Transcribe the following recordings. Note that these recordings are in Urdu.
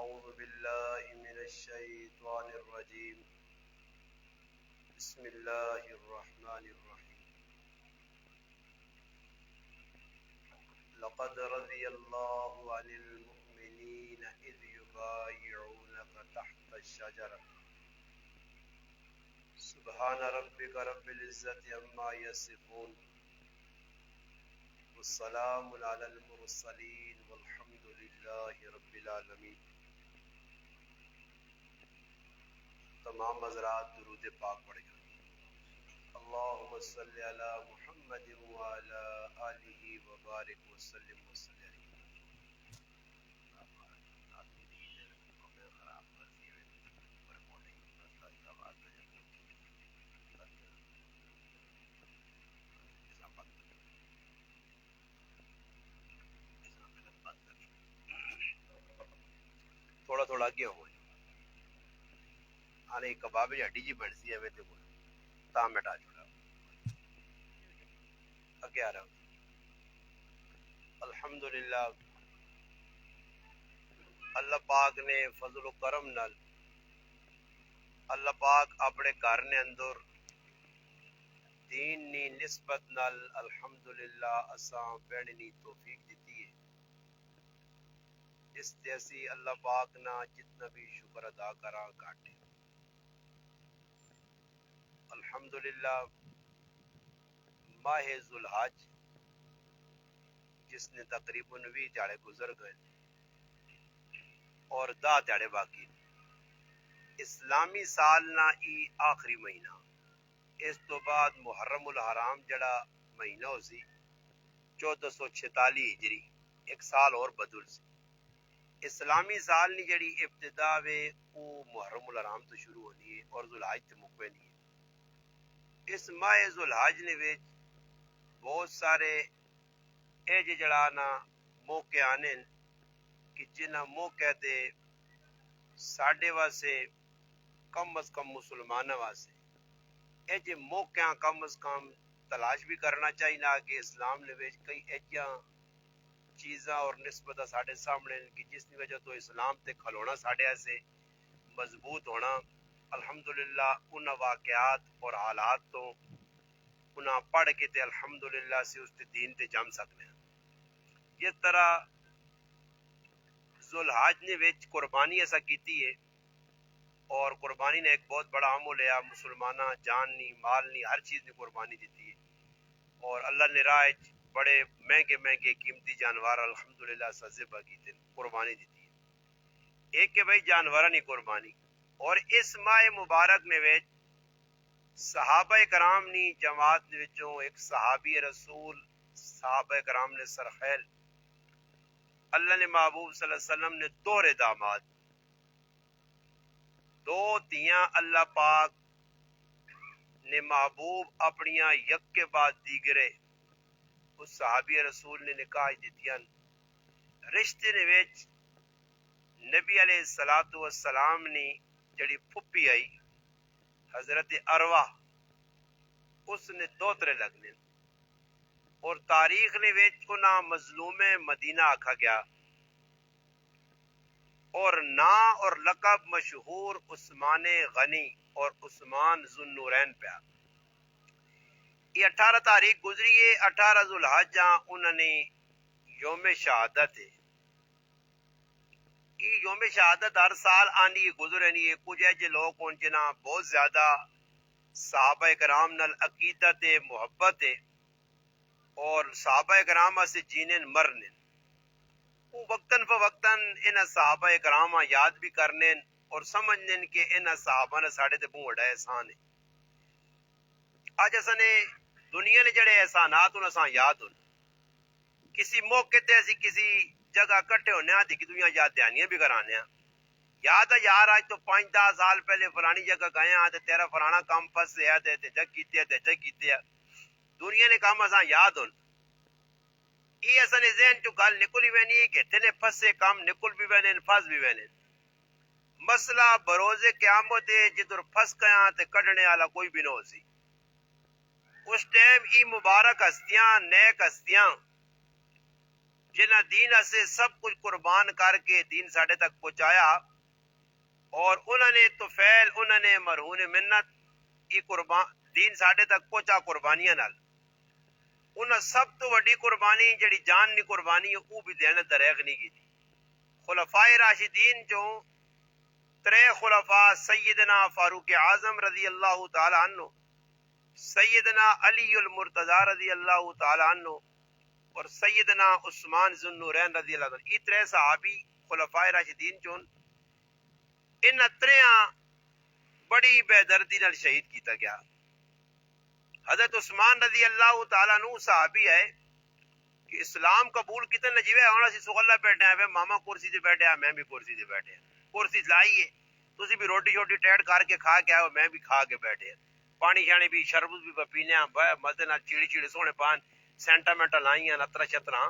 أعوذ بالله من الشيطان الرجيم بسم الله الرحمن الرحيم لقد رضي الله عن المؤمنين إذ يبايعونك تحت الشجرة سبحان ربك رب العزة عما يصفون والسلام على المرسلين والحمد لله رب العالمين. تمام حضرات درود پاک پڑھیں گے. اللہم صلی علی محمد وعلی آلہ وبارک وسلم وسلم. تھوڑا تھوڑا اگے ہو آنے کباب ہڈی جی بنسی ہے تے تا مٹا چھوڑا اگے آ رہا ہوں. الحمدللہ اللہ پاک نے فضل و کرم نال اللہ پاک اپنے گھر نے اندر دین نی نسبت نال الحمدللہ اساں بیٹھنے نی توفیق دیتی ہے. اس تے اسی اللہ پاک نہ جتنا بھی شکر ادا کراں گھٹ ہے. الحمدللہ ماہ ذوالحج جس نے تقریباً 20 دیہڑے گزر گئے اور 10 دیہڑے باقی. اسلامی سال نہ ای آخری مہینہ. اس تو بعد محرم الحرام جڑا مہینہ ہو سی 1446 ہجری ایک سال اور بدل سی. اسلامی سال نی جڑی ابتدا وے او محرم الحرام تو شروع ہونی ہے اور ذوالحج تے مکمل ہے. اس ماہ ذوالحج نے وچ بہت سارے اے جڑا نا موقع آنے کہ جنہ موقع تے ساڈے واسطے کم از کم مسلمانوں واسطے اے جے موقع کم از کم تلاش بھی کرنا چاہیے کہ اسلام نے وچ کئی ایجا چیزاں اور نسبت ساڈے سامنے کہ جس کی وجہ تو اسلام تے کھلونا ساڈے ایسے مضبوط ہونا. الحمدللہ ان واقعات اور حالات تو انہاں پڑھ کے تے الحمدللہ سے اس تے دین تے جم سکنے ہیں. جس طرح ذوالحج نے وچ قربانی ایسا کیتی ہے اور قربانی نے ایک بہت بڑا عمل ہے. مسلمانہ جان نی مال نی ہر چیز نے قربانی دیتی ہے اور اللہ نے راہ بڑے مہنگے قیمتی جانور الحمدللہ سذبح کیتے قربانی دیتی ہے. ایک کہ بھائی جانوراں نی قربانی. اور اس ماہ مبارک نے وچ صحابہ کرام نی جماعت دے وچوں ایک صحابی رسول صحابہ کرام نے سرخیل اللہ نے محبوب صلی اللہ علیہ وسلم نے دوہرے داماد دو دیاں اللہ پاک نے محبوب اپنیاں یک کے بعد دیگرے اس صحابی رسول نے نکاح دیتیاں. رشتے نے وچ نبی علیہ الصلوۃ والسلام نے جڑی پھپھی آئی حضرت اروا اس نے دوترے لگنے اور تاریخ نے وچ انہاں مظلوم مدینہ آکھا گیا اور نا اور لقب مشہور عثمان غنی اور عثمان ذو النورین پیا. یہ 18 تاریخ گزری ہے 18 ذوالحج انہوں نے یوم شہادت ہے. یہ یوم شہادت ہر سال آنی گزرنی ہے. کچھ ایجے لوگ ہوں جنہاں بہت زیادہ صحابہ کرام نال عقیدت محبت ہے اور صحابہ کرام سے جینن مرنے وہ وقتاً فوقتاً انہاں صحابہ کرام یاد بھی کرنے اور سمجھنے کہ انہاں صحابہ نے ساڑھے تے بہت بڑا احسان ہے. آج اساں نے دنیا نے جڑے احسانات ان اساں یاد ہون کسی موقع تے اسی کسی جگہ کٹھے ہونے آتی کہ دنیا یاد دہانیاں بھی کرانے ہیں. یاد ہے یار آج تو 5-10 سال پہلے فلانی جگہ گئے ہیں تیرا فلانا کام پھس ہے تے جگ کیتے دنیا نے کام اساں یاد ہون. یہ اصل ذہن چو گل نکل ہی وینی ہے کہ تینے پھسے کام نکل بھی وینے پھس بھی وینے. مسئلہ بروز قیامت ہے جدر پھس گیا تے کڈنے والا کوئی بھی نہ ہو سی. اس ٹائم ای مبارک ہستیاں نیک ہستیاں جنہ دین سے سب کچھ قربان کر کے دین ساڈے تک پہنچایا، اور انہوں نے توفیل، انہوں نے مرہون منت یہ قربان دین ساڈے تک پہنچا قربانیاں نال۔ انہاں سب تو وڈی قربانی جڑی جان نہیں قربانی ہے وہ بھی دینے دریغ نہیں کی تھی۔ خلفائے راشدین جو ترے خلفاء سیدنا فاروق اعظم رضی اللہ تعالی عنہ، سیدنا علی المرتضی رضی اللہ تعالی عنہ، اور سیدنا عثمان ذو النورین رضی اللہ عنہ، یہ ترے صحابی خلفائے راشدین چون ان تریاں بڑی بے دردی نال شہید کیتا گیا۔ حضرت عثمان رضی اللہ تعالیٰ عنہ صحابی ہے کہ اسلام قبول کیتے نجیوے ہونا سی سغلہ بیٹھے ہیں، ماما کرسی تے بیٹھے ہیں، میں بھی کرسی تے بیٹھے ہیں، کرسی لائیے تسی بھی روٹی شوٹی ٹیٹ کر کے کھا کے آئے ہو، میں بھی کھا کے بیٹھے ہیں، پانی شانی بھی شربت بھی پینے ہیں، مزے نال چیڑی چیڑی سونے پان سینٹامنٹ لائیاں نترا شترا،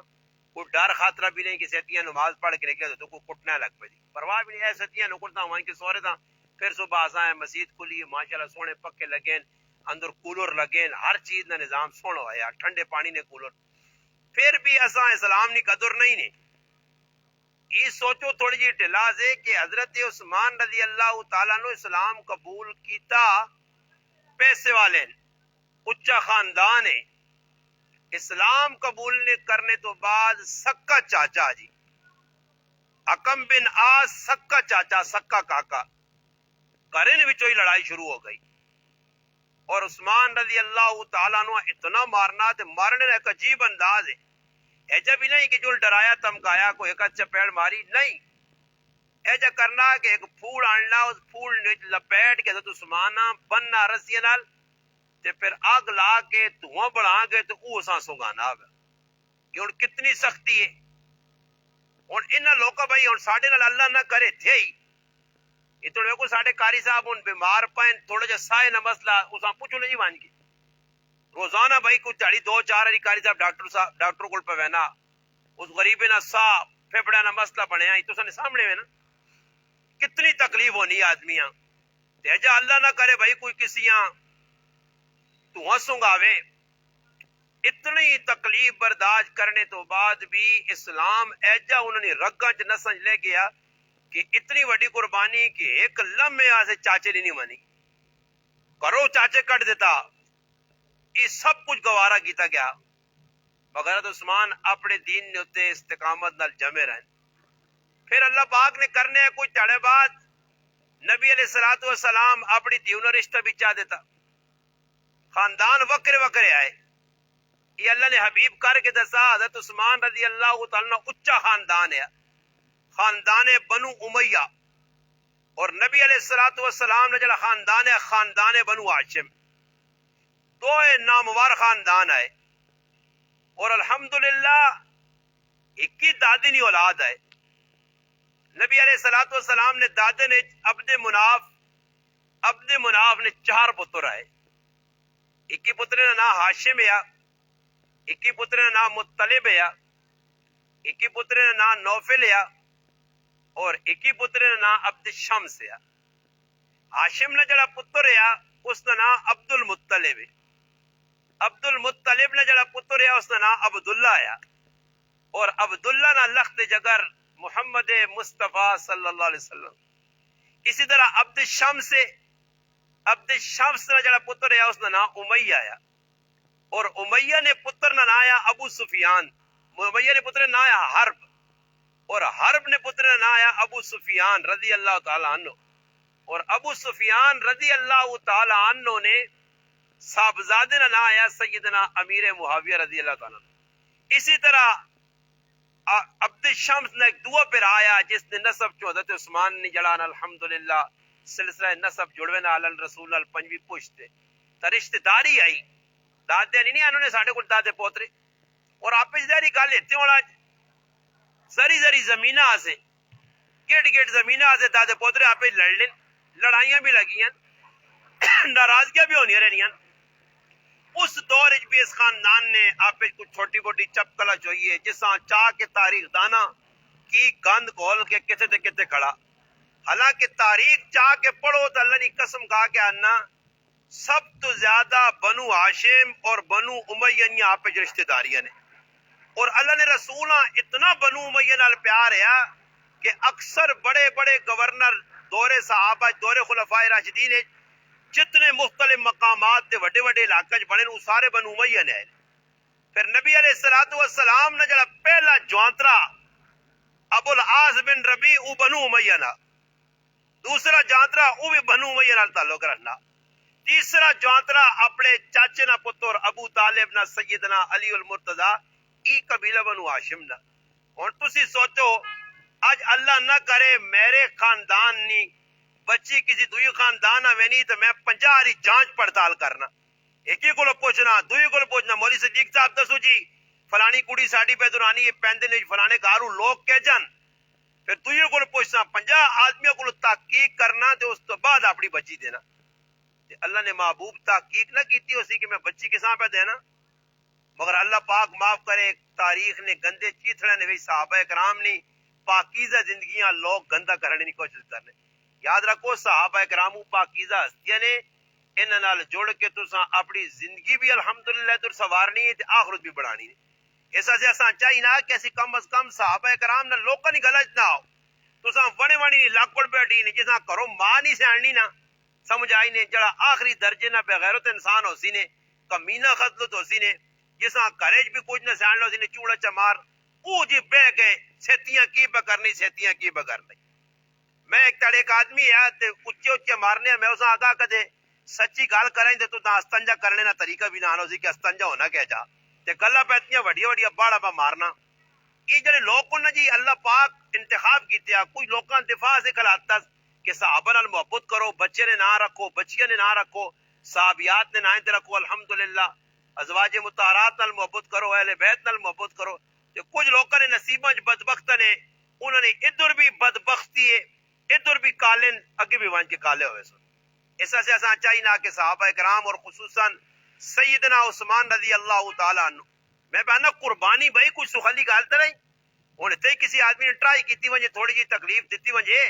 کوئی ڈر خاطرہ بھی نہیں کہ سیتیاں نماز پڑھ کے نکلے تو کوئی کٹنے لگ پہ، پرواہ بھی نہیں ہے، سیتیاں نکلتا وہیں کے سورے تھا، پھر صبح آساں ہے، مسجد کھلی ہے، ماشاءاللہ سونے پکے لگے، اندر کولر لگے، ہر چیز کا نظام سونا ہوا، ٹھنڈے پانی نے کولر، پھر بھی اساں اسلام نی قدر نہیں نے۔ یہ سوچو تھوڑی جی ٹلا سے کہ حضرت عثمان رضی اللہ تعالیٰ نے اسلام قبول کیتا، پیسے والے اچا خاندان ہے، اسلام قبول کرنے تو بعد سکا چاچا جی حکم بن آس، سکا چاچا سکا کاکا، کرن وچوں ہی لڑائی شروع ہو گئی، اور عثمان رضی اللہ تعالیٰ عنہ اتنا مارنا تے مارنے کا ایک عجیب انداز ہے، ایجا بھی نہیں کہ جو ڈرایا تمکایا کوئی ایک چپیڑ ماری، نہیں، ایجا کرنا کہ ایک پھول آننا، اس پھول نے لپیٹ کے حضرت عثمان بننا رسی نال تے پھر آگ لا کے دھواں بڑھا گئے تو وہ اساں سنگانا آگا، کہ ہن کتنی سختی ہے، ہن انہاں لوکاں بھائی ہن ساڈے نال اللہ نہ کرے تھے ہی، یہ تو دیکھو ساڈے قاری صاحب ہن بیمار پائیں تھوڑا جا سائے نہ مسئلہ اساں پوچھو نہیں وان کے روزانہ بھائی کوئی چاڑی دو چار ہری قاری صاحب ڈاکٹر کول پوینا، اس غریبے نہ سا پھپڑا نہ مسئلہ بنیا تو سنے سامنے میں نا کتنی تکلیف ہونی آدمیاں تے جا اللہ نہ کرے بھائی کوئی کسیاں تو سنگاوے، اتنی تکلیف برداشت کرنے تو بعد بھی اسلام ایجا انہوں نے رگاں چ نہ سمجھ لے گیا کہ اتنی وڈی قربانی کہ ایک لمحے آسے چاچے نہیں منی، کرو چاچے کٹ دیتا، یہ سب کچھ گوارا کیتا گیا، مگر حضرت عثمان اپنے دین نے اتے استقامت نال جمے رہن۔ پھر اللہ پاک نے کرنے کوئی چڑھے بعد نبی علیہ الصلوۃ والسلام اپنی دیونہ رشتہ بھی چاہ دیتا، خاندان وکرے وکرے آئے، یہ اللہ نے حبیب کر کے دسا حضرت عثمان رضی اللہ تعالیٰ اچا خاندان ہے، خاندان بنو امیہ، اور نبی علیہ الصلوۃ والسلام نے جڑا خاندان ہے خاندان بنو ہاشم، دو نامور خاندان ہے، اور الحمدللہ ایک ہی دادی نی اولاد ہے۔ نبی علیہ الصلوۃ والسلام نے دادے نے عبد مناف نے چار پتر ہے، ایک ہی پتر کا نام ہاشم ہے، ایک ہی پتر کا نام مطلب ہے، ایک ہی پتر کا نام نوفل ہے، اور ایک ہی پتر کا نام عبد شمس ہے۔ ہاشم نے جڑا پتر ہے اس کا نام عبد المطلب ہے، عبد المطلب نے جڑا پتر ہے اس کا نام عبداللہ ہے، اور عبداللہ نہ لخت جگر محمد مصطفیٰ صلی اللہ علیہ وسلم۔ اسی طرح عبد شمس نے جڑا پتر ہے اس کا نام امیہ ہے، اور امیہ نے پتر نہ آیا ابو سفیان، امیہ نے پتر نہ آیا حرب، اور حرب نے پتر نہ آیا ابو سفیان رضی اللہ تعالی عنہ، اور ابو سفیان رضی اللہ تعالی عنہ نے صاحبزادے نہ آیا سیدنا امیر معاویہ رضی اللہ تعالی عنہ۔ اسی طرح عبد شمس نے ایک دعا پر آیا جس نے نسب چو حضرت عثمان نے جڑان الحمدللہ سلسلہ نسب جڑوے نہ علی رسول اللہ پنجوی پوچھتے تا رشتہ داری آئی، دادے نہیں انہوں نے ساڑھے کو دادے پوترے، اور آپ اس داری گال لیتے ہونا زری زمینہ آسے گیٹ زمینہ آسے دادے پوترے آپ لڑ لیں، لڑائیاں بھی لگی ہیں، ناراضگیاں بھی ہونی رہنی ہیں۔ اس دور بھی اس خاندان نے آپ کچھ چھوٹی موٹی چپکلا چاہیے جساں چاہ کے تاریخ دانا کی گند کھول کے کتے تے کتے کھڑا، حالانکہ تاریخ چاہ کے پڑھو تو اللہ نے قسم کہا کہ آنا سب تو زیادہ بنو ہاشم اور بنو امیہ آپ رشتہ داریاں نے، اور اللہ نے رسولہ اتنا بنو امیہ نال پیار ہے کہ اکثر بڑے بڑے گورنر دور صحابہ دور خلفائے راشدین جتنے مختلف مقامات دے وڈے وڈے علاقے بنے وہ سارے بنو امیہ نے آئے. پھر نبی علیہ الصلوۃ والسلام نے جڑا پہلا جوانترا ابو العاص بن ربیع او بنو امیہ نا، دوسرا جانترا او بھی بنو امیہ نال تعلق رکھنا، تیسرا جانترا اپنے چاچے نا پتر ابو طالب نا سیدنا علی المرتضی ای قبیلہ بنو ہاشم نا. ہن تسی سوچو اج اللہ نہ کرے میرے خاندان نی بچی کسی دوئی خاندان آوینی تو میں 50 ری جانچ پڑتال کرنا، ایک ہی کو پوچھنا دوئی کو پوچھنا مولوی صدیق صاحب دسو جی فلانی کڑی ساڈی پہ دورانی یہ پیندے نے فلانے گھروں لوگ کہ جان، پھر دوئی کو پوچھنا 50 آدمیوں کو تحقیق کرنا تے اس تو بعد اپنی بچی دینا. تے اللہ نے محبوب تحقیق نہ کیتی اسی کہ میں بچی کساں پہ دینا، مگر اللہ پاک معاف کرے تاریخ نے گندے چیتڑے نے بھی صحابہ کرام نے پاکیزہ زندگیاں لوگ گندا کرنے کی کوشش کرنے. یاد رکھو صحابہ کرام پاکیزہ ہستیاں نے انہاں نال جڑ کے تساں اپنی زندگی بھی الحمدللہ در سوارنی ہے تے آخرت بھی بڑھانی ہے. اس واسطے اساں چاہیے نا کہ اسی کم از کم صحابہ کرام نال لوکاں دی گل نہ آؤ، تساں وڑے وڑی لاکڑ بیٹھی نے جساں کرو ماں نہیں سیانی نا سمجھ آئی نے جڑا آخری درجے نہ بغیرت انسان ہو سی نے کمینہ خصلت ہو سی نے جساں کریج بھی کچھ نہ سیان لو سی نے چوڑا چمار او جی بہ گئے سیتیاں کی بکرنی سیتیاں کی بکرنی. میں ایک تڑے ایک آدمی ہے تے اچے اچے مارنے میں اساں آگا کدے سچی گل کریں تے تو استنجا کرنے نا طریقہ بھی نہ آنو سی کہ استنجا ہونا کیا جا تے گلاں پیتیاں وڈیاں وڈیاں باڑا با مارنا. یہ جڑے لوگ نے جی اللہ پاک انتخاب کیتے کوئی لوکاں دفاع سے کھلاتا کہ صحابہ نال محبت کرو، بچے نے نہ رکھو، بچیاں نے نہ رکھو، صحابیات نے نہ رکھو، الحمدللہ ازواج مطہرات نال محبت کرو، اہل بیت نال محبت کرو. تے کچھ لوکاں نے نصیباں وچ بدبخت نے انہوں نے ادھر بھی بدبختی ہے ادھر بھی کالے اگے بھی وان کے کالے ہوئے سن. اس سے اساں چاہیے نہ کہ صحابہ کرام اور خصوصاً سیدنا عثمان رضی اللہ تعالیٰ عنہ میں بہنا قربانی بھائی کچھ سخلی گال تو نہیں ہوں اتنے کسی آدمی نے ٹرائی کی ونجے تھوڑی جی تکلیف دیتی ونجے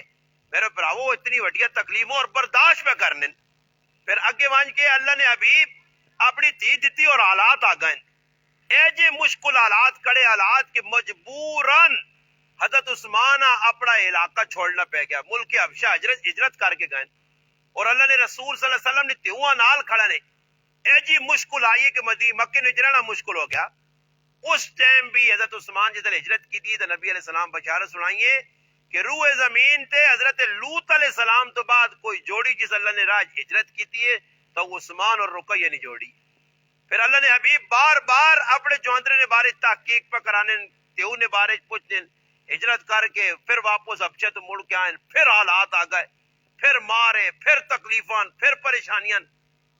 میرے براو اتنی وڈیا تکلیفوں اور برداشت پہ کرنے پھر اگے وانج کے اللہ نے حبیب اپنی تھی دیتی اور حالات آ گئے اے جے مشکل حالات کڑے حالات کہ مجبوراً حضرت عثمان اپنا علاقہ چھوڑنا پہ گیا ملک حبشہ ہجرت کر کے گئے اور اللہ نے رسول صلی اللہ علیہ وسلم نے تیواں نال کھڑا نے اے جی مشکل آئی ہے کہ مکے میں جرنا مشکل ہو گیا. اس ٹائم بھی حضرت عثمان جدھر ہجرت کی تھی تو نبی علیہ السلام بشارت سنائیے کہ روح زمین تے حضرت لوط علیہ السلام تو بعد کوئی جوڑی جس اللہ نے راج ہجرت کی تھی تو عثمان اور رقیہ نہیں جوڑی. پھر اللہ نے حبیب بار بار اپنے جوندرے نے بارے تحقیق پہ کرانے تیو نے بارے پوچھنے ہجرت کر کے پھر واپس ابچے تو مڑ کے آئے پھر حالات آ گئے پھر مارے پھر تکلیفاں پھر پریشانیاں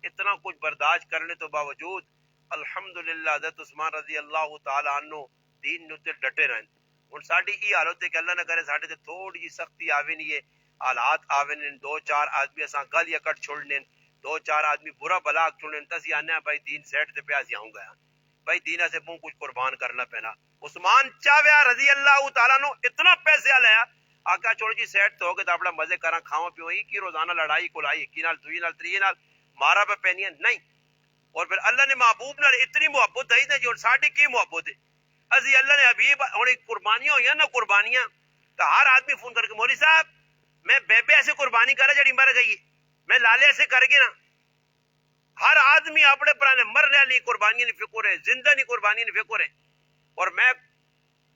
اتنا کچھ برداشت کرنے تو باوجود الحمدللہ حضرت عثمان رضی اللہ تعالیٰ عنہ دین نتے ڈٹے رہن. ہن ساڈی ای حالت ہے کہ اللہ نہ کرے ساڈے تے تھوڑی جی سختی آوے نہیں ہے حالات آوے نے دو چار آدمی اساں گل یا کٹ چھوڑنے دو چار آدمی برا بلا چھوڑنے تسی آنے بھائی دین سیٹ تے پیا سی آؤں گا بھائی دین سے منہ کچھ قربان کرنا پینا. عثمان چاویا رضی اللہ تعالیٰ عنہ اتنا پیسے لیا آقا چھوڑ جی سیٹ تو ہو گئے تو اپنا مزے کراں کھاواں پیواں کی روزانہ لڑائی کلائی کی نال دوئی نال تری نال مارا پہ پینیاں نہیں. اور پھر اللہ نے محبوب نال اتنی محبت ہے جو ساڈی کی محبت ہے اسی اللہ نے حبیب ہن قربانیاں ہوئی نا قربانیاں تو ہر آدمی فون کر کے مولوی صاحب میں بیبے ایسے قربانی کرا جڑی مر گئی میں لالے ایسے کر کے نا ہر آدمی اپنے پرانے مرنے والی قربانی نہیں فکر ہے زندہ نہیں قربانی نہیں فکر ہے. اور میں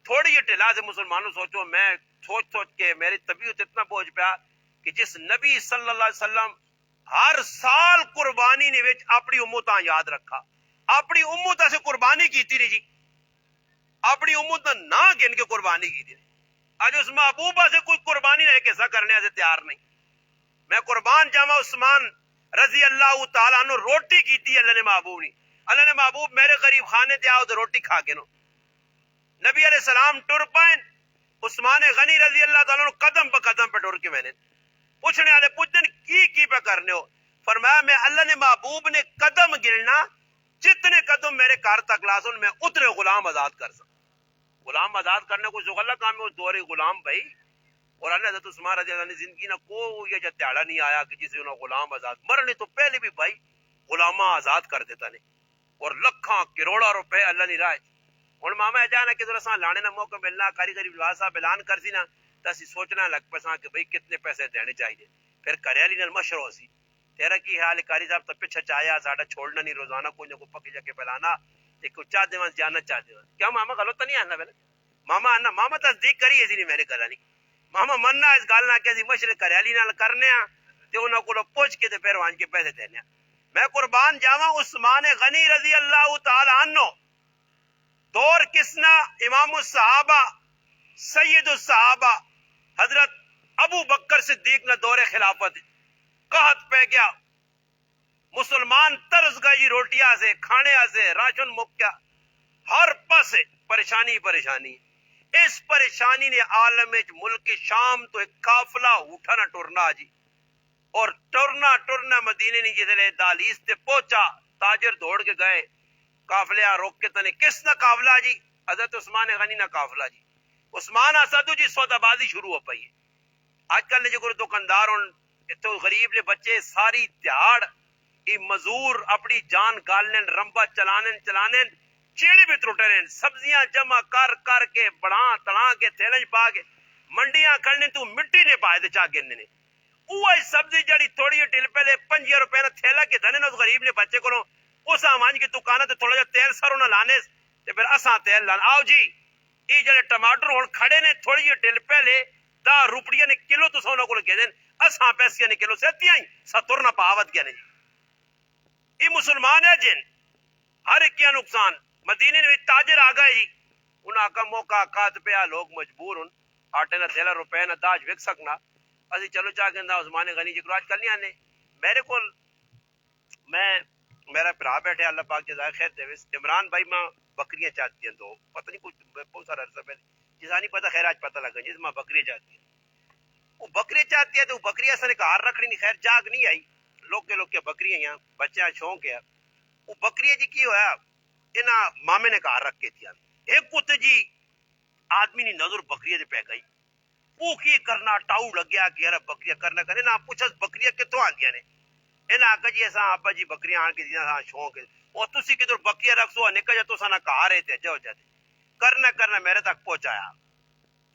تھوڑی جی ٹھلا سے مسلمانوں سوچو میں سوچ سوچ کے میری طبیعت اتنا بوجھ پیا کہ جس نبی صلی اللہ علیہ وسلم ہر سال قربانی نے وچ اپنی امتاں یاد رکھا اپنی امتاں سے قربانی کیتی نہیں جی اپنی امت نہ گن کے قربانی کی تھی. اج اس محبوبہ سے کوئی قربانی نہیں کیسا کرنے سے تیار نہیں. میں قربان جاواں عثمان رضی اللہ تعالیٰ عنہ روٹی کیتی اللہ نے محبوب نہیں اللہ نے محبوب میرے غریب خانے تے آؤ تو روٹی کھا کے نو نبی علیہ السلام ٹر پائیں عثمان غنی رضی اللہ تعالیٰ عنہ قدم پہ قدم پہ ٹر کے میں نے پوچھنے والے پوچھنے کی پہ کرنے ہو فرمایا میں اللہ نے محبوب نے قدم گرنا جتنے قدم میرے کار تک لاسن میں اتنے غلام آزاد کر سکتا. غلام آزاد کرنے کو زغلہ کام ہے اس دور غلام بھائی اور اللہ حضرت عثمان رضی اللہ عنہ زندگی نہ کوئی یہ تیاڑا نہیں آیا کہ جسے انہوں غلام آزاد مرنے تو پہلے بھی بھائی غلامہ آزاد کر دیتا نہیں اور لکھاں کروڑا روپے اللہ نے رائے ہوں ماما اچانک کدھر اساں لانے کا موقع ملنا کاریگری ولاس صاحب اعلان کر سی نا تو اسی سوچنا لگ پسا کہ بھئی کتنے پیسے دینے چاہیے. پھر گھر والی نال مشورہ ہو سی تیرا کی حال ہے کاری صاحب تو پیچھے چاہیا ساڈا چھوڑنا نہیں روزانہ کوئی نہ کوئی پکی جگہ پلانا تے کچھ چاہ دیواں جانا چاہ دیواں. کیا ماما غلط تو نہیں آنا پہلے ماما آنا ماما تصدیق کری اسی نہیں میرے گلا نہیں ماما مننا اس گل نہ کہ اسی مشورے گھر والی نال کرنے ہاں تے انہاں کولوں پوچھ کے تے پھر وان کے پیسے دینے ہاں. میں قربان جاواں عثمان غنی رضی اللہ تعالی عنہ دور کسنا امام الصحابہ سید الصحابہ حضرت ابو بکر صدیق نے دور خلافت قحط پہ گیا مسلمان ترس گئی روٹیاں سے کھانے سے راشن مک گیا ہر پاس پریشانی پریشانی. اس پریشانی نے عالم ملک شام تو ایک قافلہ اٹھانا ٹرنا جی اور ٹرنا مدینے نہیں جسے دہلیز تے پہنچا تاجر دوڑ کے گئے قافلے روک کے تنے کس نہ قافلہ جی حضرت عثمان غنی نہ قافلہ جی عثمان اسدو جی سودا بازی شروع ہو پئی ہے. آج کل نے جو دکاندار اتو غریب نے بچے ساری دیہاڑ ای مزور اپنی جان گالنے رمبا چلانے چیڑی بھی ترٹنے سبزیاں جمع کر کے بڑا تڑا کے تھیلے پا کے منڈیاں کھڑنے تو مٹی نے پائے تے چا گننے اوہ سبزی جڑی تھوڑی ٹل پہلے 5 روپے نہ تھیلا کے دنے اس غریب نے بچے کو اس آمان کی دکان تے تھوڑا جا تیل سروں نہ لانے تے پھر اساں تیل لان آؤ جی یہ جڑے ٹماٹر ہن کھڑے نے تھوڑی جی ٹل پہلے 10 روپیے نے کلو تو سونا کو کہہ دین اساں پیسے نے کلو سیتیاں 70 نہ پاوت گیا نے یہ مسلمان ہے جن ہر ایک کیا نقصان مدینے میں تاجر آ گئے جی انہاں کا موقع کات پیا لوگ مجبور ہن آٹے نہ تھیلا روپے نہ داج وک سکنا اسی چلو چاہ کے عثمان غنی جی کو آج کل نہیں آنے میرے کو میرا بھرا بیٹھے اللہ پاک جزائے خیر دے عمران بھائی ماں بکریاں چاہتی ہیں تو پتہ نہیں کچھ بہت سارا عرصہ پہلے جسا نہیں پتہ خیر آج پتہ لگا جس ماں بکریاں چاہتی ہیں وہ بکریاں چاہتی ہے تو بکریاں سے کار رکھنی نہیں خیر جاگ نہیں آئی لوگ کے بکریاں یہاں بچہ شوق ہے وہ بکریاں جی کی ہویا انہاں مامے نے کار رکھ کے دیا ایک کت جی آدمی نے نظر بکریاں دے پہ گئی وہ کی کرنا ٹاؤ لگیا کہ یار بکریاں کرنا کرے نہ پوچھا بکریاں کتوں آندیاں نے انہاں آکھا جی اساں ابا جی بکریاں آن کے دیاں شوق ہے اور تسی کدھر بکریاں رکھسو نکل جا تو سانا کہا رہے تھے جاؤ جاتے کرنا میرے تک پہنچایا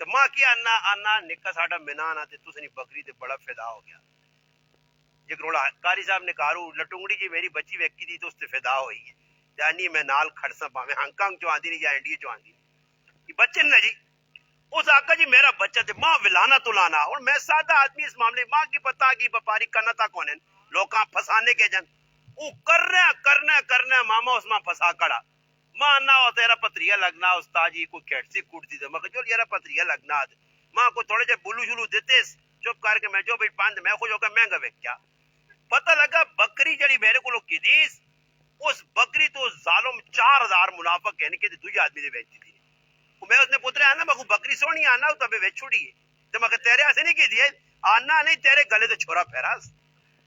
تو ماں کیا انا نکا ساڈا منا نہ تے تسی بکری تے بڑا فدا ہو گیا جگروڑا قاری صاحب نے کہارو لٹونگڑی جی میری بچی ویکھی دی تو اس تے فدا ہوئی ہے جانی میں نال کھڑسا پاویں ہانگ کانگ چوں آندی نہیں یا انڈیا چوں آندی یہ بچے نہ جی اس آقا جی میرا بچہ تے ماں ولانا تو لانا اور میں سادہ آدمی اس معاملے ماں کی پتہ کی بپاری کرنا تا کون ہے لوکاں پھسانے کے جن او کرنا ماما اس ماں پھسا کڑا ماں نہ ہو تیرا پتریا لگنا استاد جی کوئی کھیٹسی کوٹتی دے میں جو یارا پتریا لگنا ماں کو تھوڑے جے بلو شلو دیتے چپ کر کے میں جو بھئی پاند میں خوش ہو کے مہنگا ویک کیا پتہ لگا بکری جڑی میرے کو لوگ کیدیس اس بکری تو ظالم 4000 منافع کہنے کے دوجے آدمی دے بیچتی تھی میں اس نے پترے آنا میں کو بکری سونی آنا تو ابھی بیچ چھوڑی ہے تو میں تیرے ایسے نہیں کی دیے آنا نہیں تیرے گلے تو چھوڑا پھیراس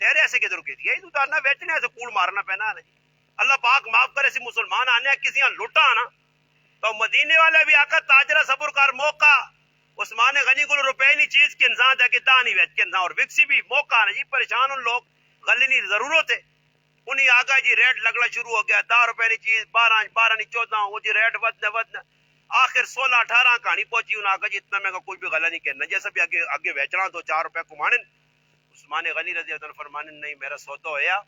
تیرے ایسے کدھر کی دیے تو آنا بیچنے ایسے کوڑ مارنا پہنا نہیں اللہ پاک معاف کرے سی مسلمان آنے کسی یہاں لوٹا آنا تو مدینے والے بھی آقا تاجرہ صبر کار موقع عثمان غنی کو روپے نہیں چیز کے انسان تھا کہ دانی بیچ کے انسان اور وکسی بھی موقع نہیں پریشان ان لوگ غلی نہیں ضرورت ہے انہیں آگا جی ریٹ لگنا شروع ہو گیا 10 روپے نہیں چیز 12 نہیں 14 وہ جی ریٹ ودنا آخر 16-18 کہانی پہنچی انہوں نے آگا جی اتنا مہنگا کوئی بھی غلہ نہیں کرنا جیسا بھی آگے بیچنا 2-4 روپے کمانے عثمان غنی رضی اللہ عنہ فرمانے نہیں میرا سودا ہویا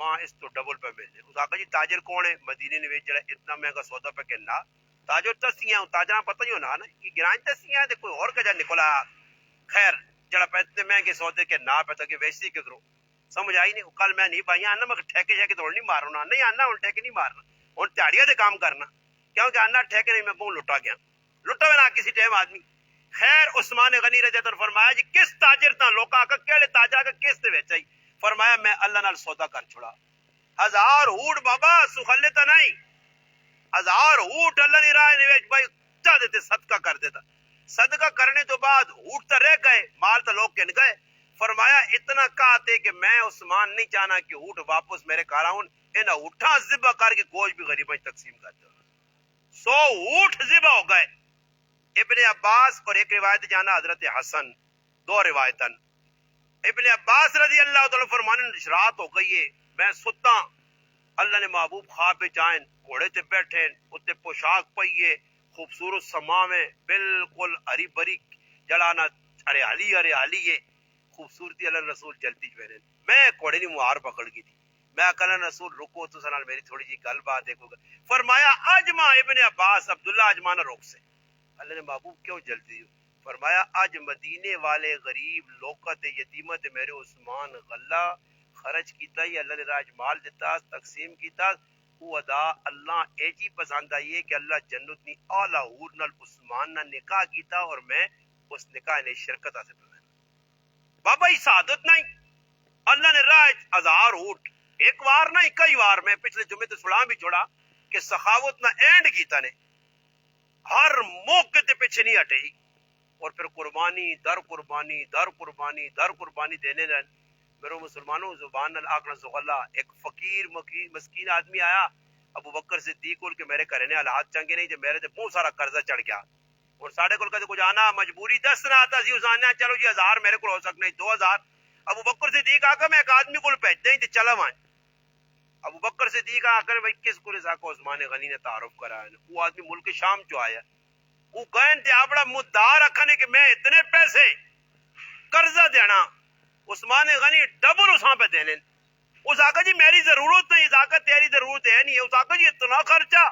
ماں اس تو ڈبل پہ مل جائے اس آقا جی تاجر کون ہے مدینے نے جڑا اتنا مہنگا سودا پہ کرنا تاجر تسیاں تاجرہ پتہ نہیں ہونا نا یہ گران تسیاں دے کوئی اور کجا نکلا خیر جڑا پہ اتنے مہنگے سودے کے نا پہ تک ویسی کدھروں سمجھ آئی نہیں کل میں نہیں پائی آنا میں ٹھیکے جا کے توڑ نہیں مارنا نہیں آنا ہوں ٹھیکے نہیں مارنا ہوں تیاڑیاں دے کام کرنا کیونکہ آنا ٹھیکے نہیں میں کہوں لٹا گیا لٹا میں نہ کسی ٹائم آدمی خیر عثمان غنی رضی اللہ عنہ فرمایا جی کس تاجر تا لوکاں کا کیڑے تاجر کا کس تے ویچائی فرمایا میں اللہ نال سودا کر چھڑا 1000 اونٹ بابا سخلے تا نہیں 1000 اونٹ اللہ نے راہ نے ویچ بھائی چا دیتے صدقہ کر دیتا صدقہ کرنے تو بعد اونٹ تا رہ گئے مال تا لوگ کن گئے فرمایا اتنا کہتے کہ میں عثمان نہیں چاہنا کہ اونٹ واپس میرے کاراؤن انہا اٹھا ذبح کر کے گوشت بھی غریبیں تقسیم کر دیا 100 اونٹ ذبح ہو گئے ابن عباس اور ایک روایت جانا حضرت حسن 2 روایتن ابن عباس رضی اللہ تعالیٰ فرمانے رات ہو گئی ہے میں ستا اللہ نے محبوب خواب پہ جائیں گھوڑے تے بیٹھے اتنے پوشاک پائیے خوبصورت سما میں بالکل ہری بری جڑانا ہریالی ہے خوبصورتی اللہ رسول جلتی جو ہے میں گھوڑے کی مہار پکڑ گئی تھی میں کہنا رسول رکو تو سنال میری تھوڑی جی گل بات ہے فرمایا اجما ابن عباس عبداللہ اجما نہ روک سے اللہ نے محبوب کیوں جلدی ہو فرمایا آج مدینے والے غریب لوکت یتیمت میرے عثمان غلہ خرچ کیتا ہی اللہ نے راج مال دیتا تقسیم کیتا وہ ادا اللہ اے جی پسند آئی ہے کہ اللہ جنت نی اعلی حور نال عثمان نہ نکاح کیتا اور میں اس نکاح نے شرکت حاصل کرنا بابا ہی سعادت نہیں اللہ نے راج ہزار اونٹ ایک وار نہ کئی وار میں پچھلے جمعے تو سلام بھی چھوڑا کہ سخاوت نہ اینڈ کیتا نے ہر موقع تے پیچھے نہیں ہٹے اور پھر قربانی در قربانی در قربانی در قربانی دینے لیں میرے مسلمانوں زبان الآخر زغلہ ایک فقیر مسکین آدمی آیا ابو بکر صدیق کو کہ میرے کرنے حالات چنگے نہیں جو میرے تے بہت سارا قرضہ چڑھ گیا اور ساڑھے کو کچھ آنا مجبوری 10 نہ آتا سی اس آنے چلو جی 1000 میرے کو ہو سکنے 2000 ابو بکر صدیق آکا میں ایک آدمی کو بھیج دیں تو چلا وائیں ابو بکر صدیق آکر بھائی کس کو رضا کو عثمان غنی نے تعارف کرا ہے وہ آدمی ملک شام جو آیا وہ گئن تے اپنا مدعا رکھنے کہ میں اتنے پیسے قرضہ دینا عثمان غنی ڈبل اساں پہ دینے اس آقا جی میری ضرورت نہیں اس آقا تیری ضرورت ہے نہیں اس آقا جی اتنا خرچہ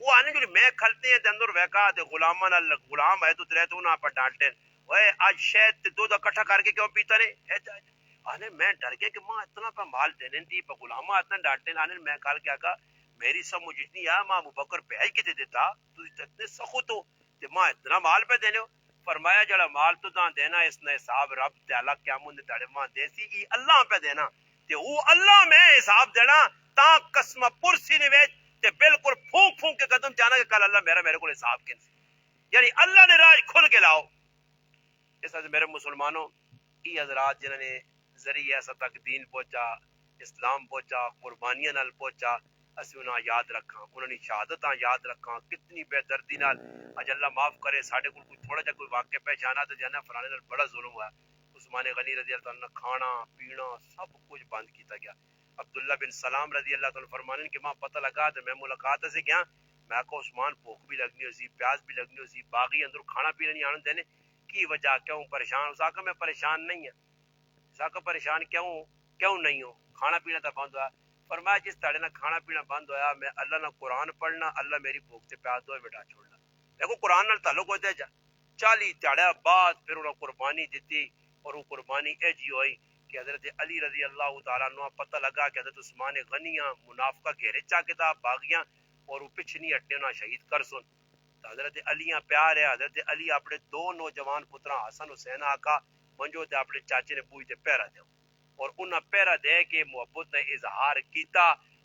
وہ آنے جو میں کھلتے ہیں اندر ویکا تے غلام ہے تو ترے تو نہ پر ڈانٹے اوے آج شاید تے دو اکٹھا کر کے کیوں پیتا رہے آنے میں ڈر گیا کہ ماں اتنا پہ مال دینے تھی پہ غلامہ اتنا ڈانٹے آنے میں کہا کیا کہا میری سمجھ اتنی ہے ماں ابو بکر پہ ہی کتے دیتا تو اتنے سخت ہو تے ماں اتنا مال پہ دینے ہو فرمایا جڑا مال تو دان دینا اس نے حساب رب تعالی قیامت دے تاڑے ماں دیسی ای اللہ پہ دینا تے وہ اللہ میں حساب دینا تا قسم پرسی نے ویچ تے بالکل پھونک پھونک کے قدم جانا کہ کل اللہ میرے کو حساب کن یعنی اللہ نے راج کھل کے لاؤ اس طرح سے میرے مسلمانوں ای حضرات جنہوں نے ذریعہ ایسا تک دین پہنچا اسلام پہنچا قربانیاں نال پہنچا اسی انہاں یاد رکھاں انہوں نے شہادتاں یاد رکھاں کتنی بے دردی نال اج اللہ معاف کرے ساڈے کول کوئی تھوڑا جا کوئی واقعہ پہچانا تو جانا فلانے نال بڑا ظلم ہوا عثمان غنی رضی اللہ عنہ کھانا پینا سب کچھ بند کیتا گیا عبداللہ بن سلام رضی اللہ عنہ فرمانے کہ ماں پتہ لگا تو میں ملاقات سے گیا میں کو عثمان بھوک بھی لگنی ہوسی پیاس بھی لگنی ہوسی باغی اندر کھانا پینا نہیں آنے دینے کی وجہ کیوں پریشان اس آقا میں پریشان نہیں ہے اس آقا پریشان کیوں نہیں ہو کھانا پینا تو بند ہوا فرمایا جس تاڑے نہ کھانا پینا بند ہویا میں اللہ نہ قرآن پڑھنا اللہ میری بھوک سے پیاس دو بیٹا چھوڑنا دیکھو قرآن نال تعلق ہوتا ہے 40 تاڑے بعد پھر انہوں قربانی دیتی اور وہ قربانی اے جی ہوئی کہ حضرت علی رضی اللہ تعالیٰ عنہ پتہ لگا کہ حضرت عثمان غنیاں منافقہ گھیرے چاہ کے تھا باغیاں اور وہ پچھ نہیں ہٹنے انہاں شہید کر سن تو حضرت علیاں پیار ہے حضرت علی اپنے 2 نوجوان پتراں حسن حسین آقا منجو تے اپنے چاچے نے بوئی تے پیرا دیو اور انہاں پیرا دے کے محبت نے اظہار کیتا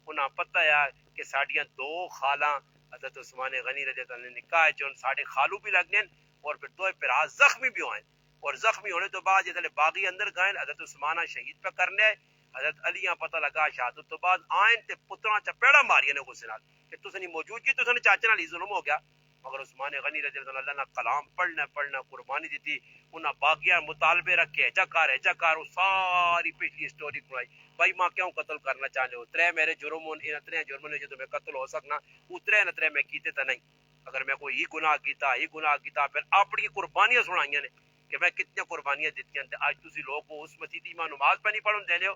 انہاں پتہ ہے کہ ساڈیاں 2 خالاں حضرت عثمان غنی رضی اللہ عنہ نے نکاح چون ساڈے خالو بھی لگنے اور پھر 2 پرا زخمی بھی ہوئے اور زخمی ہونے تو بعد جتنے باغی اندر گئے حضرت عثمانہ شہید پہ کرنے حضرت علیاں پتہ لگا شہادت تو بعد آئین تے پتراں چپیڑا ماری نے غصے نال کہ تسیں موجود کی تسیں چاچے نال ہی ظلم ہو گیا مگر عثمان غنی رضی اللہ عنہ نے کلام پڑھنا قربانی دیتی انہاں باغیاں مطالبے رکھے چکار وہ ساری پچھلی سٹوری سنائی بھائی ماں کیوں قتل کرنا چاہتے ہو 3 میرے جرم ان 3 جرم نے جو میں قتل ہو سکنا وہ 3 میں کیتے تو نہیں اگر میں کوئی ہی گناہ کیتا پھر اپنی قربانیاں سنائیاں نے کہ میں کتنی قربانیاں دیتی ہیں آج تسی لوگ کو اس مسیتی میں نماز پہ نہیں پڑھن دینے ہو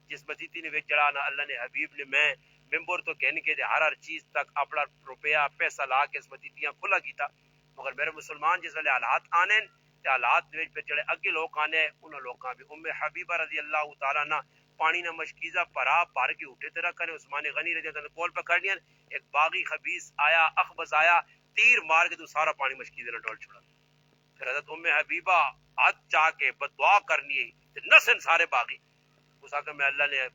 جس مسیتی نے وچ جڑا اللہ نے حبیب نے میں ممبر تو کہنے کے ہر چیز تک اپنا روپیہ پیسہ لا کے اس مسیتیاں کھلا کیتا مگر میرے مسلمان جس ویلے حالات آنے تے حالات وچ پھر جڑے اگے لوگ آنے انہاں لوکاں بھی ام حبیبہ رضی اللہ تعالی عنہ پانی نہ مشکیزہ بھر کے اٹھے تے رکھنے عثمان غنی رضی اللہ عنہ کول پہ کھڑنیاں ایک باغی خبیث آیا اخبث آیا تیر مار کے تو سارا پانی مشکیزے نہ ڈول چھڑا پھر حضرت ام حبیبہ ہاتھ چاہ کے بدعا کرنی ہے نسن سارے باغی اس آخر میں اللہ نے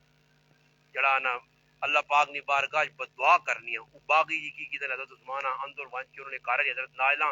جڑا نا اللہ پاک نے بارگاہ بدعا کرنی ہے وہ باغی جی کی حضرت عثمانہ اندر وان کے انہوں نے کارج حضرت نائلہ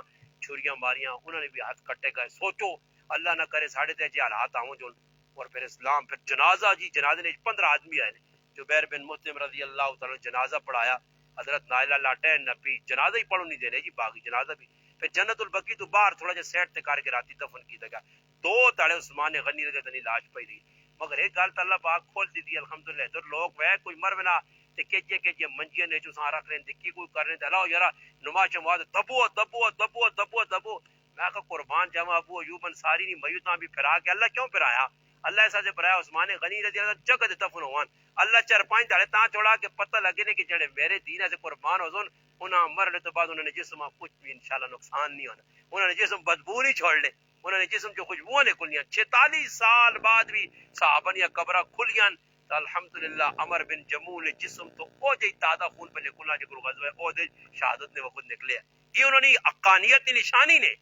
چھریاں ماریاں انہوں نے بھی ہاتھ کٹے گئے سوچو اللہ نہ کرے ساڑھے تے جی حالات آؤں جو اور پھر اسلام پھر جنازہ جنازے نے 15 آدمی آئے جبیر بن مطعم رضی اللہ تعالی جنازہ پڑھایا حضرت نائلہ لاٹین نبی جنازہ ہی پڑھو نہیں دے رہے جی باغی جنازہ بھی پھر جنت البقیع تو باہر تھوڑا جا سیٹ تے کر کے راتی دفن کیتا گیا 2 تاڑے عثمان غنی رضی اللہ عنہ لاش پئی رہی مگر ایک گل تو اللہ پاک کھول دی الحمدللہ ادھر لوگ وہ کوئی مر بنا تے کیجے منجیاں نے چوساں رکھ رہے تے کی کوئی کر رہے تے لاؤ یارا نماز شماز دبو دبو دبو دبو دبو میں کہ قربان جاواں ابو ایوب انصاری نہیں میتاں بھی پھرا کے اللہ کیوں پھرایا اللہ ایسا سے پھرایا عثمان غنی رضی اللہ عنہ جگہ دفن ہوان اللہ چار پانچ دھڑے تاں چھوڑا کے پتہ لگے نے کہ جڑے میرے دین سے قربان ہو سن انہاں مرنے تو بعد انہوں نے جسم کچھ بھی انشاءاللہ نقصان نہیں ہونا انہوں نے جسم بدبو نہیں چھوڑ لے انہوں نے جسم جو خوشبوئیں نکلیاں 46 سال بعد بھی صحابہ نے قبرہ کھلیاں تو الحمدللہ عمر بن جمول جسم تو او جی تازہ خون پہ نکلنا جو غزوہ احد شہادت نے وقت نکلے یہ انہوں نے حقانیت کی نشانی نے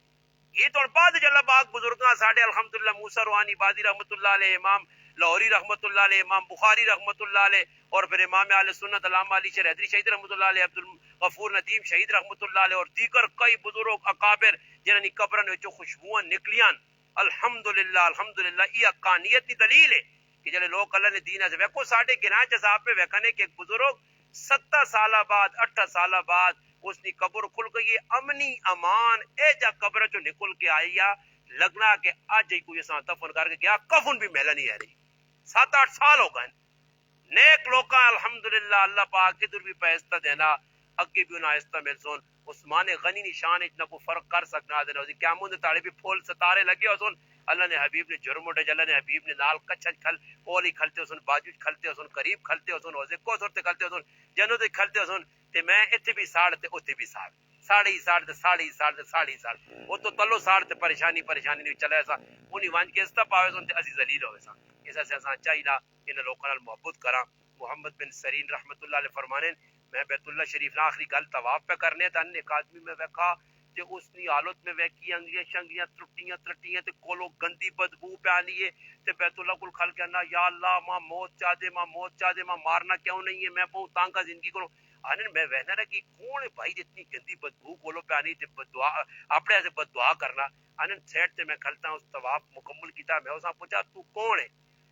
یہ تو بعد جل پاک بزرگاں ساڈے الحمدللہ موسی روحانی بادی رحمت اللہ علیہ امام لاہوری رحمت اللہ علیہ امام بخاری رحمت اللہ علیہ اور پھر امام اہل سنت علامہ علی شریف حیدری شہید رحمت اللہ علیہ عبد الغفور ندیم شہید رحمت اللہ علیہ اور دیگر کئی بزرگ اکابر جنہاں دی قبراں وچوں خوشبوئاں نکلیاں الحمدللہ الحمدللہ یہ حقانیت کی دلیل ہے کہ جڑے لوگ اللہ نے دین ہے ویکھو ساڈے گناہ جزاب پہ ویکھنے کہ ایک بزرگ 70 سالہ بعد 8 سالہ بعد اس کی قبر کھل گئی امنی امان اے جا قبر چو نکل کے آئی یا لگنا کہ آج ہی کوئی اساں دفن کر کے گیا کفن بھی میلا نہیں ہے رہی 7-8 سال ہو گئے نیک لوکاں الحمدللہ اللہ پاک ادھر بھی پیستا دینا اگے بھی انہیں آہستہ مل سن عثمان غنی نشان اتنا کو فرق کر سکنا دینا اسی قیاموں دے تاڑے بھی پھول ستارے لگے ہو سن اللہ نے حبیب نے جرم اٹھے اللہ نے حبیب نے نال کچھن کھل پولی کھلتے ہو سن باجوج کھلتے ہو سن قریب کھلتے ہو سن اوزے کو سورتے کھلتے ہو سن جنو دے کھلتے ہو سن تے میں اتھے بھی ساڑ تے اتھے بھی ساڑ ساڑے ہی ساڑ تے ساڑے ہی ساڑ تے ساڑے ہی ساڑ وہ تو تلو ساڑ تے پریشانی پریشانی نہیں چلے ایسا انہی وانج کے استا پاوے سن تے عزیز علیل ہوئے سا ایسا سے ایسا چاہیے ان لوکاں نال محبت کراں محمد بن سرین رحمت اللہ علیہ فرمانے میں بیت اللہ شریف نہ آخری گل طواف پہ کرنے تھا ایک آدمی میں ویکھا تے اس کی حالت میں ویکھی انگلیاں شنگلیاں ترٹیاں ترٹیاں تے کولو گندی بدبو پہ آنی ہے تے بیت اللہ کول کھل کے انا یا اللہ ماں موت چاہ دے ماں موت چاہ دے ماں مارنا کیوں نہیں ہے میں بہت تانگا زندگی کروں آنے میں وہنا رہا کہ کون ہے بھائی جتنی گندی بدبو کولو پہ آنی تے بدعا اپنے ایسے بدعا کرنا آنے سیٹ تے میں کھلتا ہوں اس طواف مکمل کیتا میں اسا پوچھا تو کون ہے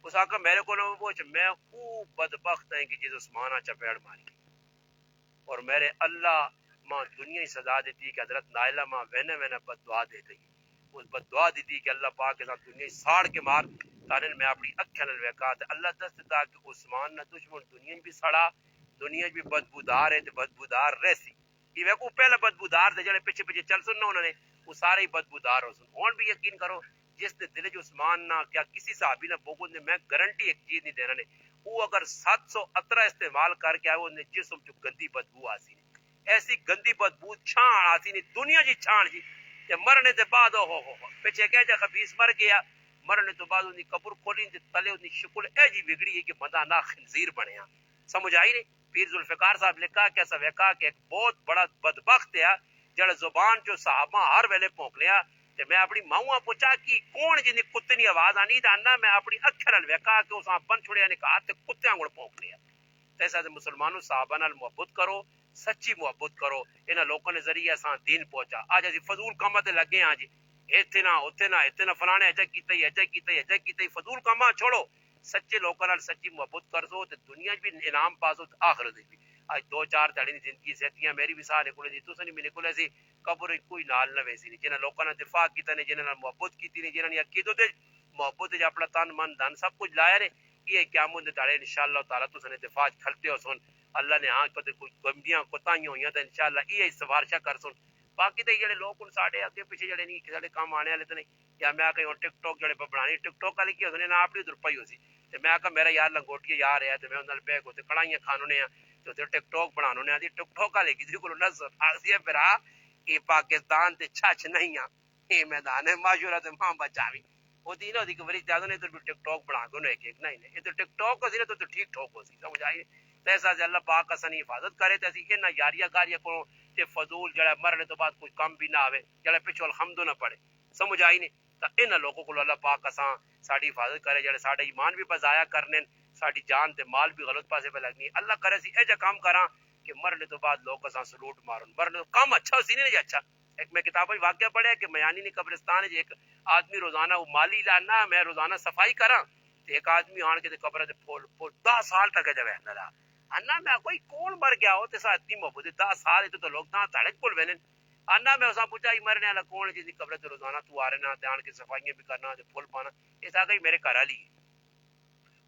اس آقا میرے کو پوچھ میں او بدبخت ہیں کہ جس عثمانہ چپیڑ ماری اور میرے اللہ ماں دنیا ہی سزا دیتی کہ حضرت نائلہ ماں وہنے وہنے بددعا دے گئی اس بددعا دیتی کہ اللہ پاک کے ساتھ دنیا ہی ساڑ کے مار تارن میں اپنی اکھیں نال ویکھا تے اللہ دس دیتا کہ عثمان نہ دشمن دنیا بھی سڑا دنیا بھی بدبودار ہے تے بدبودار رہسی یہ ویکھو پہلا بدبودار تے جڑے پیچھے پیچھے چل سن انہوں نے وہ سارے ہی بدبودار ہو سن ہن بھی یقین کرو جس نے دل جو عثمان نہ کیا کسی صحابی نہ بغض نے میں گارنٹی ایک چیز نہیں دینا نے وہ اگر 718 استعمال کر کے آئے وہ جسم جو گندی بدبو آسی ایسی گندی بدبو چھان آتی نہیں دنیا جی چھان جی تے مرنے تے بعد ہو پیچھے کہہ جا خبیث مر گیا مرنے تو بعد انہی قبر کھولی تے تلے انہی شکل اے جی بگڑی ہے کہ بندہ نہ خنزیر بنیا سمجھ آئی نہیں پیر ذوالفقار صاحب لکھا کہ ایسا ویکا کہ ایک بہت بڑا بدبخت ہے جڑا زبان جو صحابہ ہر ویلے پونک لیا تے میں اپنی ماؤں پوچھا کہ کون جن کتنی آواز آنی تے میں اپنی اکھر نال ویکا کہ اساں بن چھڑیا نے کہا تے کتےاں گڑ پونک لیا ایسا مسلمانوں صحابہ نال محبت کرو سچی محبت کرو انہاں لوکاں نے ذریعے اساں دین پہنچا آج اسی فضول کاماں تے لگے ہاں جی ایتھے نہ اوتھے نہ ایتھے نہ فلانے ایجا کیتا ہی ایجا کیتا ہی ایجا کیتا ہی فضول کاماں چھوڑو سچے لوکاں نال سچی محبت کرو تے دنیا بھی انعام پاسو تے آخرت بھی آج 2-4 تڑی دی زندگی سیتیاں میری بھی سارے کولے دی تساں نہیں میرے کولے سی قبر کوئی نال نہ ویسی نہیں جنہاں لوکاں نے دفاع کیتا نے جنہاں نال محبت کیتی نے جنہاں نے عقیدت تے محبت تے اپنا تن من دھن سب کچھ لایا نے یہ قیامت دے تاڑے انشاءاللہ تعالی تساں نے دفاع کھلتے ہو سن اللہ نے ہاں کدے کوئی گمبیاں کوتاہیاں ہوئیاں تے انشاءاللہ یہ سفارشاں کر سن باقی تے جڑے لوگ ہن ساڈے اگے پیچھے جڑے نہیں ساڈے کام آنے والے تے نہیں یا میں کہ ٹک ٹاک جڑے بنانی ٹک ٹاک والے کی ہوندے نا اپنی درپائی ہو سی تے میں کہ میرا یار لنگوٹی یار ہے تے میں انہاں نال بیٹھ کے کڑائیاں کھانونے ہیں تے ٹک ٹاک بنانو نے دی ٹک ٹاک والے کسی کو نظر آسی ہے پھرا یہ پاکستان تے چھچ نہیں آ یہ میدان ہے معاشرہ تے ماں بچاوی وہ دی نا دی کہ وری زیادہ نہیں تو ٹک ٹاک بنا دو ایک ایک نہیں نہیں یہ تو ٹک ٹاک ہو سی تو ٹھیک ٹھاک ہو سی سمجھ آئی ایسا سے اللہ پاک اسانی حفاظت کرے تے اسی انہاں یاریاں گاریاں کو تے فضول جڑا مرنے تو بعد کوئی کم بھی نہ آوے جڑا پیچھے الحمد نہ پڑے سمجھ آئی نہیں تا انہاں لوگوں کو اللہ پاک اساں ساڈی حفاظت کرے جڑے ساڈے ایمان بھی بضایا کرنے ساڈی جان تے مال بھی غلط پاسے پہ لگنی اللہ کرے سی اے جا کام کراں کہ مرنے تو بعد لوگ اساں سلوٹ مارن مرنے تو کام اچھا سی نہیں اچھا ایک میں کتاب واقعہ پڑھیا کہ میانی نے قبرستان ایک آدمی روزانہ وہ مالی لانا میں روزانہ صفائی کراں تے ایک آدمی آن کے قبر تے پھول 10 سال تک جو ہے نہ انا میں کوئی کون مر گیا ہو تے ساتھ اتنی محبت 10 سال تو لوگ تاں تڑک پول وینن انا میں اسا پوچھا مرنے والا کون جس دی قبر تے روزانہ تو آ رہنا تے آن کے صفائیاں بھی کرنا تے پھول پانا اس آ گئی میرے گھر والی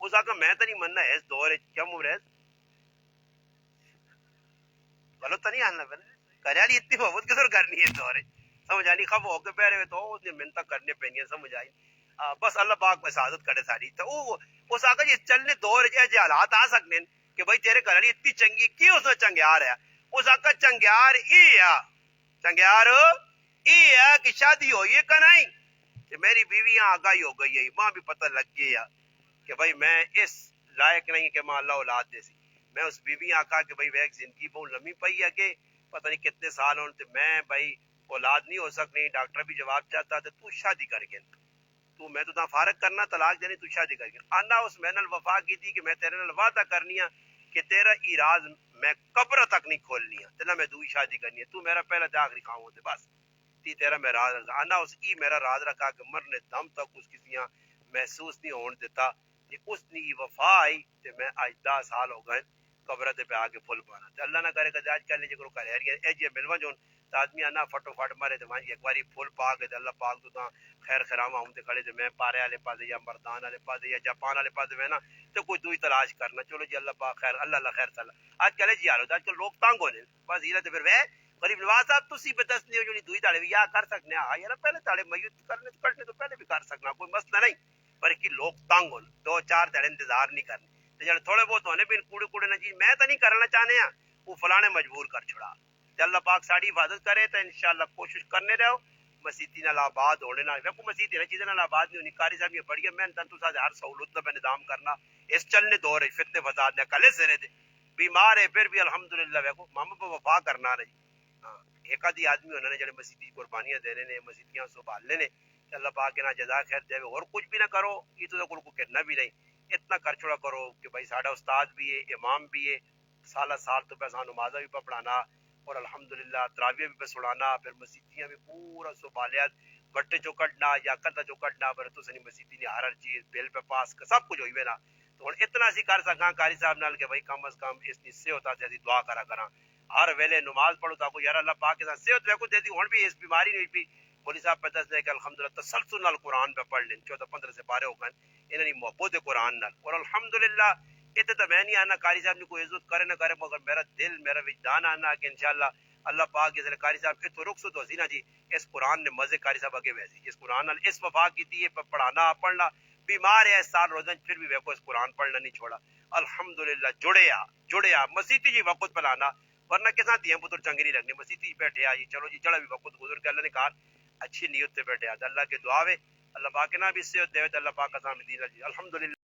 اس آخر میں تو نہیں مننا ہے اس دور کیا عمر ہے غلط تو نہیں آنا پہلے کرے والی اتنی محبت کدھر کرنی ہے اس دور سمجھ آنی خب ہو کے پہرے تو اس نے محنت کرنے پہ سمجھ آئی بس اللہ پاک حفاظت کرے ساری تو وہ اس آخر جی چلنے دور جو حالات آ سکنے کہ بھائی تیرے گھر والی اتنی چنگی کی اس نے چنگیار ہے اس آخر چنگیار ای ہے چنگیار ای ہے کہ شادی ہوئی ہے کہ نہیں کہ میری بیوی یہاں آگاہی ہو گئی ہے ماں بھی پتہ لگ گیا کہ بھائی میں اس لائق نہیں کہ ماں اللہ اولاد دے سی میں اس بیوی آکا کہ بھائی وہ ایک زندگی بہت لمبی پئی ہے کہ پتہ نہیں کتنے سال ہونے تے میں بھائی اولاد نہیں ہو سکنی ڈاکٹر بھی جواب چاہتا تے تو شادی کر کے تو میں تو فارغ کرنا طلاق دینی تو شادی کر کے آنا اس میں نال وفا کی تھی کہ میں تیرے نال وعدہ کرنی ہے کہ تیرا ایراز میں قبر تک نہیں کھولنی ہے تینا میں دوئی شادی کرنی ہے تو میرا پہلا تے آخری کھاؤں تے بس تی تیرا میں راز رکھا آنا اس کی میرا راز رکھا کہ مرنے دم تک اس کسیاں محسوس نہیں ہون دیتا کہ اس نے وفا آئی تے میں آج 10 سال ہو گئے قبر تے پہ آ کے پھول پانا تے اللہ نہ کرے کہ آج کل جے کرو کرے اے جے ملوا جون تے آدمی آنا فٹو فٹ مارے تے وہاں ایک باری پھول پا کے تے اللہ پاک تو تاں خیر خراما ہوں تے کھڑے تے میں پارے والے پاسے یا مردان والے پاسے یا جاپان والے پاسے میں نا تے کوئی دوئی تلاش کرنا چلو جی اللہ پاک خیر اللہ خیر تعالی آج کل جی حالت آج کل لوگ تنگ ہونے بس یہ تے پھر وہ غریب نواز صاحب تسی پہ دس نہیں جو دوئی تاڑے بھی یا کر سکنے ہاں یار پہلے تاڑے میت کرنے تو پہلے بھی کر سکنا کوئی مسئلہ نہیں پر کہ لوگ تنگ ہون 2-4 دن انتظار نہیں کرنے تے جڑے تھوڑے بہت ہونے بھی کوڑے نہ جی میں تو نہیں کرنا چاہنے ہاں وہ فلانے مجبور کر چھڑا تے اللہ پاک ساری حفاظت کرے تے انشاءاللہ کوشش کرنے رہو مسیتی نال آباد ہونے نال ویکو مسیتی نہ چیزیں نال آباد نہیں ہونی کاری صاحب یہ بڑی محنت تو ساتھ ہر سہولت دا نظام کرنا اس چلنے دور ہے فتنے فساد نے کلے سرے دے بیمار ہے پھر بھی الحمدللہ ویکو ماما پہ وفا کرنا رہی ہاں ایک آدھی آدمی ہونا نے جڑے مسیتی قربانیاں دینے نے مسیتیاں سنبھالنے نے اللہ پاک کے نا جزا خیر دے اور کچھ بھی نہ کرو یہ تو کو کہنا بھی نہیں اتنا کر چھوڑا کرو کہ بھائی ساڈا استاد بھی ہے امام بھی ہے سالہ سال تو پیسہ نمازہ بھی پڑھانا اور الحمدللہ تراویح بھی پہ سڑانا پھر مسیتیاں بھی پورا سنبھالیا گٹے چو کٹنا یا کتا چو کٹنا پر تو سنی مسیتی نے ہر چیز بل پہ پاس سب کچھ ہوئی نا تو ہن اتنا سی کر سکاں قاری صاحب نال کہ بھائی کم از کم اس نصے ہوتا تے دعا کرا کراں ہر ویلے نماز پڑھو تا کو یار اللہ پاک کے ساتھ صحت ویکو دے دی ہن بھی اس بیماری نہیں پی مولوی صاحب پہ دس دے کہ الحمدللہ تسلسل نال قرآن پہ پڑھ لیں 14-15 سے پارے ہو گئے انہاں دی محبت قرآن نال اور الحمدللہ اتنے تو میں نہیں آنا قاری صاحب نے کوئی عزت کرے نہ کرے مگر میرا دل میرا وجدان آنا کہ انشاءاللہ اللہ پاک جس قاری صاحب کے تو رخصت ہوسی نا جی اس قرآن نے مزے قاری صاحب اگے ویسی اس قرآن نال اس وفا کی تھی پڑھانا پڑھنا بیمار ہے اس سال روزن پھر بھی ویکو اس قرآن پڑھنا نہیں چھوڑا الحمدللہ جڑیا مسیتی جی وقت پلانا ورنہ کساں دیاں پتر چنگی نہیں لگنی مسیتی بیٹھے آ جی چلو جی چڑا بھی وقت گزر کے اللہ نے کہا اچھی نیت سے بیٹھے آ اللہ کے دعا وے اللہ پاک نہ بھی صحت دے اللہ پاک کا سامنے دین الحمدللہ